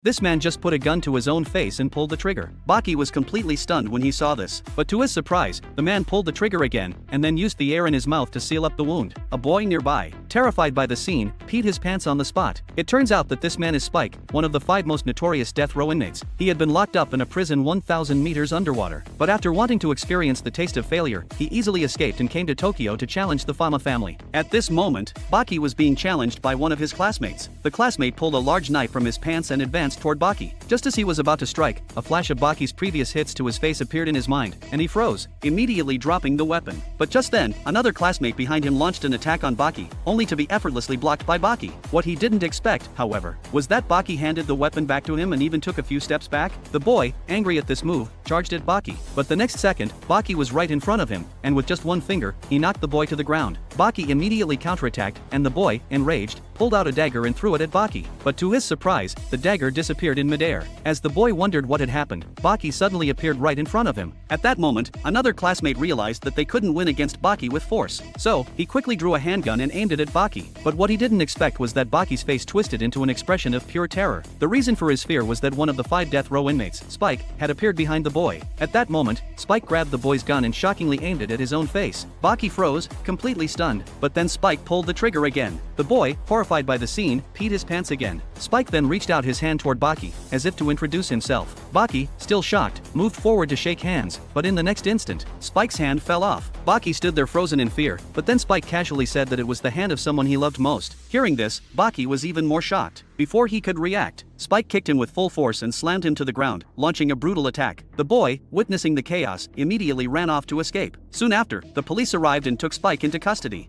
This man just put a gun to his own face and pulled the trigger. Baki was completely stunned when he saw this, but to his surprise, the man pulled the trigger again, and then used the air in his mouth to seal up the wound. A boy nearby, terrified by the scene, peed his pants on the spot. It turns out that this man is Spike, one of the 5 most notorious death row inmates. He had been locked up in a prison 1,000 meters underwater, but after wanting to experience the taste of failure, he easily escaped and came to Tokyo to challenge the Fama family. At this moment, Baki was being challenged by one of his classmates. The classmate pulled a large knife from his pants and advanced toward Baki. Just as he was about to strike, a flash of Baki's previous hits to his face appeared in his mind, and he froze, immediately dropping the weapon. But just then, another classmate behind him launched an attack on Baki, only to be effortlessly blocked by Baki. What he didn't expect, however, was that Baki handed the weapon back to him and even took a few steps back. The boy, angry at this move, charged at Baki. But the next second, Baki was right in front of him, and with just one finger, he knocked the boy to the ground. Baki immediately counterattacked, and the boy, enraged, pulled out a dagger and threw it at Baki. But to his surprise, the dagger disappeared in midair. As the boy wondered what had happened, Baki suddenly appeared right in front of him. At that moment, another classmate realized that they couldn't win against Baki with force. So, he quickly drew a handgun and aimed it at Baki. But what he didn't expect was that Baki's face twisted into an expression of pure terror. The reason for his fear was that one of the 5 death row inmates, Spike, had appeared behind the boy. At that moment, Spike grabbed the boy's gun and shockingly aimed it at his own face. Baki froze, completely stunned, but then Spike pulled the trigger again. The boy, horrified by the scene, peed his pants again. Spike then reached out his hand toward Baki, as if to introduce himself. Baki, still shocked, moved forward to shake hands, but in the next instant, Spike's hand fell off. Baki stood there frozen in fear, but then Spike casually said that it was the hand of someone he loved most. Hearing this, Baki was even more shocked. Before he could react, Spike kicked him with full force and slammed him to the ground, launching a brutal attack. The boy, witnessing the chaos, immediately ran off to escape. Soon after, the police arrived and took Spike into custody.